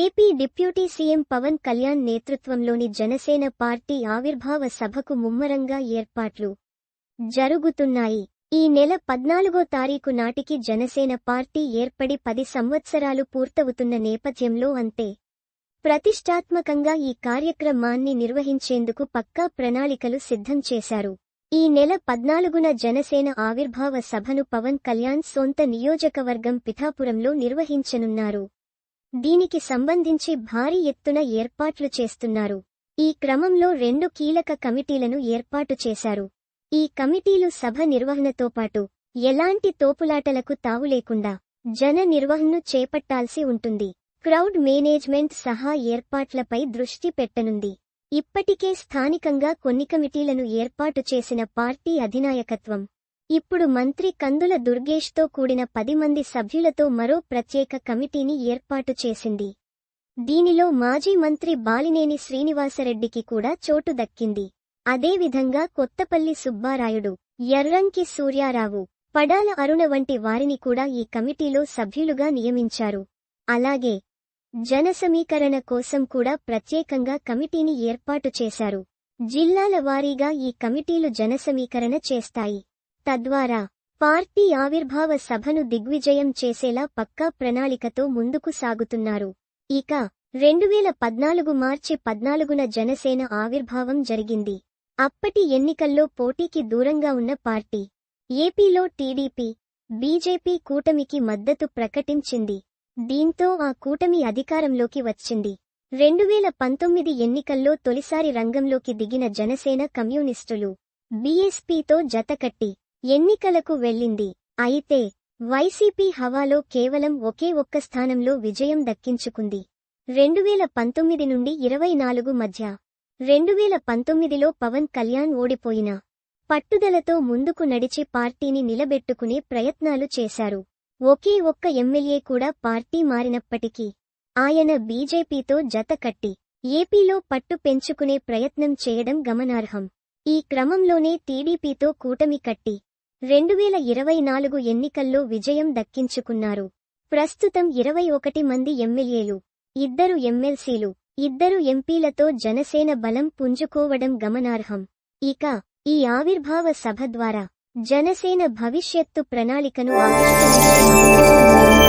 AP deputy CM Pawan Kalyan నేతృత్వంలోని Janasena party ఆవిర్భావ సభకు ముమ్మరంగా ఏర్పాట్లు జరుగుతున్నాయి. ఈ నెల 14వ తారీఖు నాటికి జనసేన పార్టీ ఏర్పడి 10 సంవత్సరాలు పూర్తవుతున్న నేపథ్యంలో అంతే ప్రతిష్టాత్మకంగా ఈ కార్యక్రమాన్ని నిర్వహించేందుకు పక్కా ప్రణాళికలు సిద్ధం చేశారు. ఈ నెల 14న జనసేన ఆవిర్భావ సభను పవన్ కళ్యాణ్ సొంత నియోజకవర్గం పిఠాపురంలో నిర్వహించనున్నారు. దీనికి సంబంధించి భారీ ఎత్తున ఏర్పాట్లు చేస్తున్నారు. ఈ క్రమంలో 2 కీలక కమిటీలను ఏర్పాటు చేశారు. ఈ కమిటీలు సభ నిర్వహణతో పాటు ఎలాంటి తోపులాటలకు తావులేకుండా జన నిర్వహణను చేపట్టాల్సి ఉంటుంది. క్రౌడ్ మేనేజ్మెంట్ సహా ఏర్పాట్లపై దృష్టి పెట్టనుంది. ఇప్పటికే స్థానికంగా కొన్ని కమిటీలను ఏర్పాటు చేసిన పార్టీ అధినాయకత్వం ఇప్పుడు మంత్రి కందుల దుర్గేష్తో కూడిన 10 మంది సభ్యులతో మరో ప్రత్యేక కమిటీని ఏర్పాటు చేసింది. దీనిలో మాజీ మంత్రి బాలినేని శ్రీనివాసరెడ్డికి కూడా చోటు దక్కింది. అదేవిధంగా కొత్తపల్లి సుబ్బారాయుడు, యర్రంకి సూర్యారావు, పడాల అరుణ వంటి వారిని కూడా ఈ కమిటీలో సభ్యులుగా నియమించారు. అలాగే జన సమీకరణ కోసం కూడా ప్రత్యేకంగా కమిటీని ఏర్పాటు చేశారు. జిల్లాల వారీగా ఈ కమిటీలు జనసమీకరణ చేస్తాయి. తద్వారా పార్టీ ఆవిర్భావ సభను దిగ్విజయం చేసేలా పక్కా ప్రణాళికతో ముందుకు సాగుతున్నారు. ఇక 2014 మార్చి 14న జనసేన ఆవిర్భావం జరిగింది. అప్పటి ఎన్నికల్లో పోటీకి దూరంగా ఉన్న పార్టీ ఏపీలో టీడీపీ, బీజేపీ కూటమికి మద్దతు ప్రకటించింది. దీంతో ఆ కూటమి అధికారంలోకి వచ్చింది. 2019 ఎన్నికల్లో తొలిసారి రంగంలోకి దిగిన జనసేన కమ్యూనిస్టులు బీఎస్పీతో జతకట్టి ఎన్నికలకు వెళ్ళింది. అయితే వైసీపీ హవాలో కేవలం ఒకే ఒక్క స్థానంలో విజయం దక్కించుకుంది. 2019 నుండి 24 మధ్య 2019లో పవన్ కళ్యాణ్ ఓడిపోయినా పట్టుదలతో ముందుకు నడిచి పార్టీని నిలబెట్టుకునే ప్రయత్నాలు చేశారు. ఒకే ఒక్క ఎమ్మెల్యే కూడా పార్టీ మారినప్పటికీ ఆయన బీజేపీతో జత కట్టి ఏపీలో పట్టు పెంచుకునే ప్రయత్నం చేయడం గమనార్హం. ఈ క్రమంలోనే టీడీపీతో కూటమి కట్టి 2024 ఎన్నికల్లో విజయం దక్కించుకున్నారు. ప్రస్తుతం 21 మంది ఎమ్మెల్యేలు, 2 ఎమ్మెల్సీలు, 2 ఎంపీలతో జనసేన బలం పుంజుకోవడం గమనార్హం. ఇక ఈ ఆవిర్భావ సభ ద్వారా జనసేన భవిష్యత్తు ప్రణాళికను ఆవిష్కరించారు.